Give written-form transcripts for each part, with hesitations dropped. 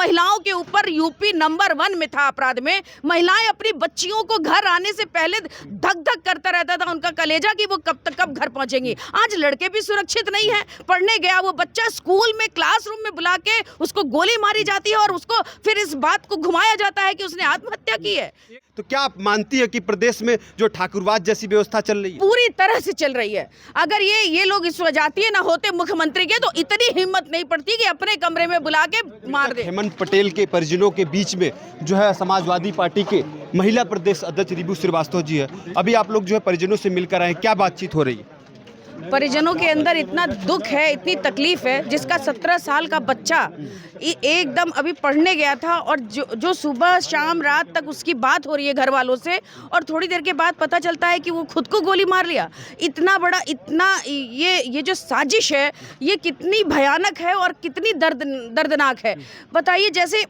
महिलाओं के ऊपर यूपी नंबर 1 में था अपराध में। महिलाएं अपनी बच्चियों को घर आने से पहले धक धक करता रहता था उनका कलेजा कि वो कब घर पहुंचेंगी। आज लड़के भी सुरक्षित नहीं है। पढ़ने गया वो बच्चा, स्कूल में क्लासरूम में बुला के उसको गोली मारी जाती है और उसको फिर इस बात को घुमाया जाता है कि उसने आत्महत्या की है। तो क्या आप मानती है कि प्रदेश में जो ठाकुरवाद जैसी व्यवस्था चल रही है पूरी तरह से चल रही है? अगर ये लोग इस वजातीय ना होते मुख्यमंत्री के तो इतनी हिम्मत नहीं पड़ती कि अपने कमरे में बुला के मार दे। हेमंत पटेल के परिजनों के बीच में जो है समाजवादी पार्टी के महिला प्रदेश अध्यक्ष रिबू श्रीवास्तव जी है। अभी आप लोग जो है परिजनों से मिलकर आए, क्या बातचीत हो रही है? परिजनों के अंदर इतना दुख है, इतनी तकलीफ है, जिसका 17 साल का बच्चा एकदम अभी पढ़ने गया था और जो सुबह शाम रात तक उसकी बात हो रही है घर वालों से और थोड़ी देर के बाद पता चलता है कि वो खुद को गोली मार लिया। इतना बड़ा, इतना ये जो साजिश है ये कितनी भयानक है और कितनी दर्दनाक है। बताइए, जैसे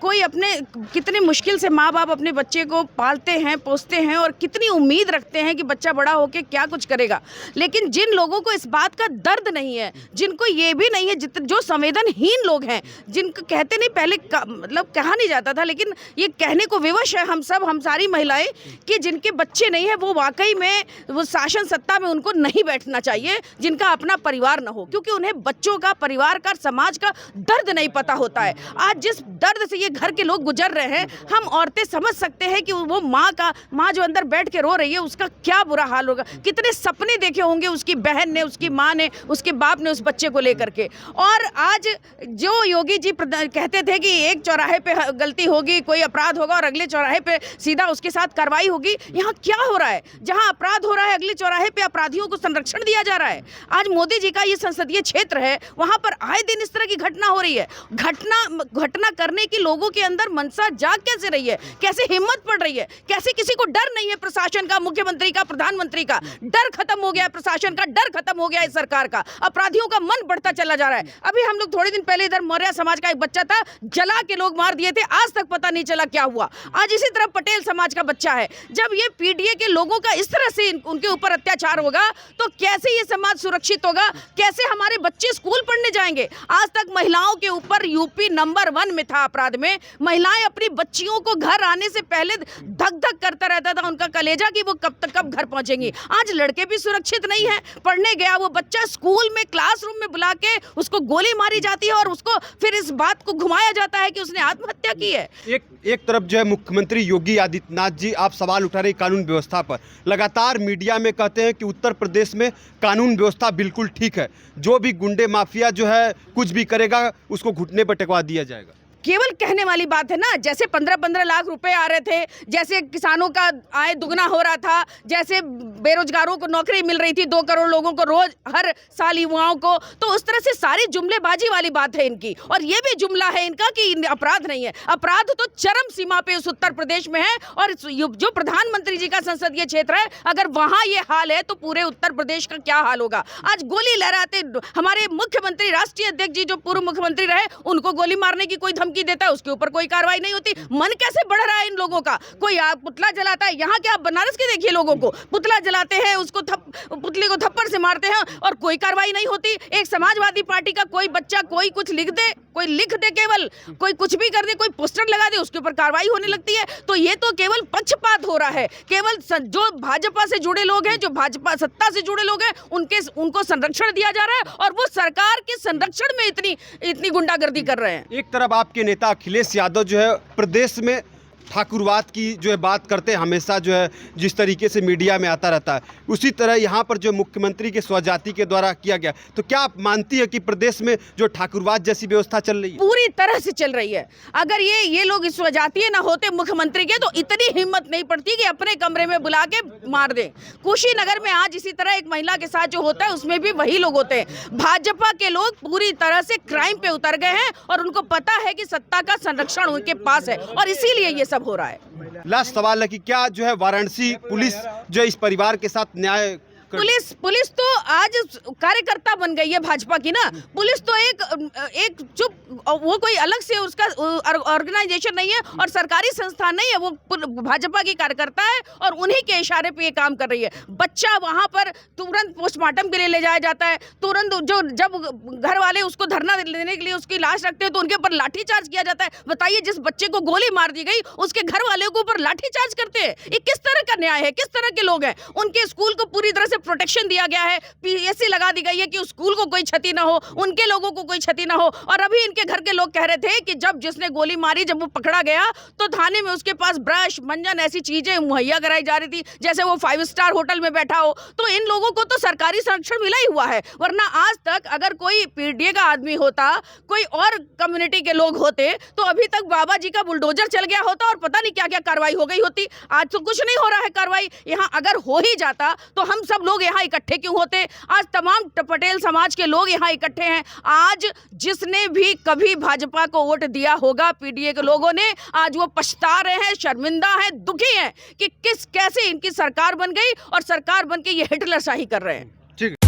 कोई अपने कितनी मुश्किल से माँ बाप अपने बच्चे को पालते हैं, पोसते हैं और कितनी उम्मीद रखते हैं कि बच्चा बड़ा होकर क्या कुछ करेगा। लेकिन जिन लोगों को इस बात का दर्द नहीं है, जिनको ये भी नहीं है, जो संवेदनहीन लोग हैं, जिनको कहते नहीं पहले मतलब कहा नहीं जाता था, लेकिन ये कहने को विवश है हम सारी महिलाएं कि जिनके बच्चे नहीं है वो वाकई में वो शासन सत्ता में उनको नहीं बैठना चाहिए, जिनका अपना परिवार न हो, क्योंकि उन्हें बच्चों का, परिवार का, समाज का दर्द नहीं पता होता है। आज जिस दर्द से घर के लोग गुजर रहे हैं, हम औरतें समझ सकते हैं कि वो माँ जो अंदर बैठ के रो रही है उसका क्या बुरा हाल होगा। कितने सपने देखे होंगे उसकी बहन ने, उसकी माँ ने, उसके बाप ने उस बच्चे को लेकर के। और आज जो योगी जी कहते थे कि एक चौराहे पे गलती होगी, कोई अपराध होगा और अगले चौराहे पे सीधा उसके साथ कार्रवाई होगी, यहाँ क्या हो रहा है? जहाँ अपराध हो रहा है अगले चौराहे पे अपराधियों को संरक्षण दिया जा रहा है। आज मोदी जी का ये संसदीय क्षेत्र है, वहां पर आए दिन इस तरह की घटना हो रही है। घटना करने की लोगों के अंदर मनसा जाग कैसे रही है? कैसे हिम्मत पड़ रही है? कैसे किसी को डर नहीं है? प्रशासन का, मुख्यमंत्री का, प्रधानमंत्री का डर खत्म हो गया है, प्रशासन का डर खत्म हो गया है, सरकार का। अपराधियों का मन बढ़ता चला जा रहा है। अभी हम लोग थोड़े दिन पहले इधर मौर्य समाज का एक बच्चा था, जला के लोग मार दिए थे, आज तक पता नहीं चला क्या हुआ। आज इसी तरह पटेल समाज का बच्चा है। जब ये पीडीए के लोगों का इस तरह से उनके ऊपर अत्याचार होगा तो कैसे ये समाज सुरक्षित होगा? कैसे हमारे बच्चे स्कूल पढ़ने जाएंगे? आज तक महिलाओं के ऊपर यूपी नंबर 1 में था अपराध में। महिलाएं अपनी बच्चियों को घर आने से पहले धक धक करता रहता था उनका कलेजा कि वो कब घर पहुंचेंगी। आज लड़के भी सुरक्षित नहीं है। पढ़ने गया वो बच्चा, स्कूल में क्लासरूम में बुला के उसको गोली मारी जाती है और उसको फिर इस बात को घुमाया जाता है कि उसने आत्महत्या की है। एक तरफ जो है मुख्यमंत्री योगी आदित्यनाथ जी आप सवाल उठा रहे कानून व्यवस्था पर, लगातार मीडिया में कहते हैं कि उत्तर प्रदेश में कानून व्यवस्था बिल्कुल ठीक है, जो भी गुंडे माफिया जो है कुछ भी करेगा उसको घुटने पर टेकवा दिया जाएगा। केवल कहने वाली बात है ना। जैसे 15-15 लाख रुपए आ रहे थे, जैसे किसानों का आय दुगना हो रहा था, जैसे बेरोजगारों को नौकरी मिल रही थी 2 करोड़ लोगों को रोज हर साल युवाओं को, तो उस तरह से सारी जुमलेबाजी वाली बात है इनकी। और ये भी जुमला है इनका कि अपराध नहीं है। अपराध तो चरम सीमा पे उस उत्तर प्रदेश में है। और जो प्रधानमंत्री जी का संसदीय क्षेत्र है, अगर वहां ये हाल है तो पूरे उत्तर प्रदेश का क्या हाल होगा? आज गोली लहराते हमारे मुख्यमंत्री, राष्ट्रीय अध्यक्ष जी जो पूर्व मुख्यमंत्री रहे, उनको गोली मारने की कोई धमकी देता है, उसके ऊपर कोई कार्रवाई नहीं होती। मन कैसे बढ़ रहा है इन लोगों का? कोई पुतला जलाता है, यहाँ क्या बनारस के देखिए लोगों को पुतला जलाते हैं, उसको पुतले को थप्पड़ से मारते हैं और कोई कार्रवाई नहीं होती। एक समाजवादी पार्टी का कोई बच्चा कोई कुछ लिख दे, कोई लिख दे, केवल कोई कुछ भी कर दे, कोई पोस्टर लगा दे, उसके ऊपर कार्रवाई होने लगती है। तो ये तो केवल पक्षपात हो रहा है। केवल जो भाजपा से जुड़े लोग हैं, जो भाजपा सत्ता से जुड़े लोग हैं, उनको संरक्षण दिया जा रहा है और वो सरकार के संरक्षण में इतनी गुंडागर्दी कर रहे हैं। एक तरफ आपके नेता अखिलेश यादव जो है प्रदेश में ठाकुरवाद की जो है बात करते हैं, हमेशा जो है जिस तरीके से मीडिया में आता रहता है, उसी तरह यहाँ पर जो मुख्यमंत्री के स्वजाति के द्वारा किया गया। तो क्या आप मानती है कि प्रदेश में जो ठाकुरवाद जैसी व्यवस्था चल रही है? पूरी तरह से चल रही है। अगर ये लोग इस स्वजातीय ना होते मुख्यमंत्री के तो इतनी हिम्मत नहीं पड़ती कि अपने कमरे में बुला के मार दे। कुशीनगर में आज इसी तरह एक महिला के साथ जो होता है उसमें भी वही लोग होते हैं। भाजपा के लोग पूरी तरह से क्राइम पे उतर गए हैं और उनको पता है कि सत्ता का संरक्षण उनके पास है और इसीलिए ये हो रहा है। लास्ट सवाल है कि क्या जो है वाराणसी पुलिस जो इस परिवार के साथ न्याय पुलिस तो आज कार्यकर्ता बन गई है भाजपा की ना। पुलिस तो एक चुप, वो कोई अलग से उसका ऑर्गेनाइजेशन नहीं है और सरकारी संस्थान नहीं है, वो भाजपा की कार्यकर्ता है और उन्हीं के इशारे पे ये काम कर रही है। बच्चा वहां पर तुरंत पोस्टमार्टम के लिए ले जाया जाता है, तुरंत जो जब घर वाले उसको धरना देने के लिए उसकी लाश रखते हैं तो उनके ऊपर लाठीचार्ज किया जाता है। बताइए, जिस बच्चे को गोली मार दी गई उसके घर वाले के ऊपर लाठीचार्ज करते हैं, ये किस तरह का न्याय है? किस तरह के लोग हैं? उनके स्कूल को पूरी तरह से प्रोटेक्शन दिया गया है, पीएससी लगा दी गई है कि उस स्कूल को कोई क्षति ना हो, उनके लोगों को कोई क्षति ना हो। और अभी इनके घर के लोग कह रहे थे कि जब जिसने गोली मारी, जब वो पकड़ा गया तो थाने में उसके पास ब्रश, मंजन, ऐसी चीजें मुहैया कराई जा रही थी जैसे वो 5 स्टार होटल में बैठा हो। तो इन लोगों को तो सरकारी संरक्षण मिला ही हुआ है, वरना आज तक अगर कोई पीडीए का आदमी होता, कोई और कम्युनिटी के लोग होते तो अभी तक बाबा जी का बुलडोजर चल गया होता और पता नहीं क्या क्या कार्रवाई हो गई होती। आज तो कुछ नहीं हो रहा है कार्रवाई। यहाँ अगर हो ही जाता तो हम सब लोग यहाँ इकट्ठे क्यों होते? आज तमाम पटेल समाज के लोग यहाँ इकट्ठे हैं। आज जिसने भी कभी भाजपा को वोट दिया होगा पीडीए के लोगों ने, आज वो पछता रहे हैं, शर्मिंदा हैं, दुखी हैं कि कैसे इनकी सरकार बन गई और सरकार बन के ये हिटलरशाही कर रहे हैं। ठीक है।